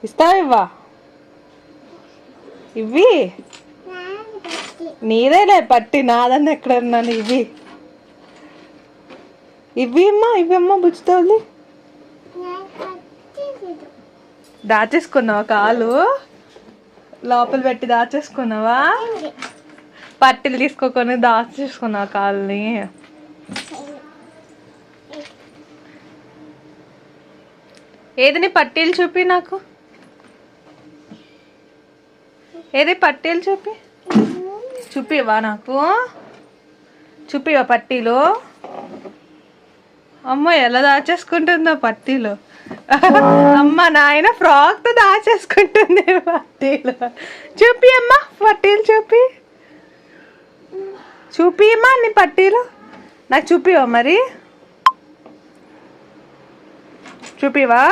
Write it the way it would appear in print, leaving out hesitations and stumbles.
ఇస్తావా ఇవ్వా? ఇవి నీదేలే పట్టి, నాదన్న ఎక్కడన్నాను. ఇవి ఇవి అమ్మా బుచ్చుతోంది. దాచేసుకున్నావా? కాలు లోపల పెట్టి దాచేసుకున్నావా? పట్టీలు తీసుకోకొని దాచేసుకున్నావా కాలుని? ఏది నీ పట్టీలు చూపి నాకు. ఏది పట్టీలు చూపివా నాకు? చూపివా పట్టీలు? అమ్మ ఎలా దాచేసుకుంటుందో పట్టీలు. అమ్మ నాయన ఫ్రాక్తో దాచేసుకుంటుంది పట్టీలు. చూపి అమ్మా పట్టీలు చూపి అమ్మా నీ పట్టీలు నాకు చూపివా? మరి చూపివా?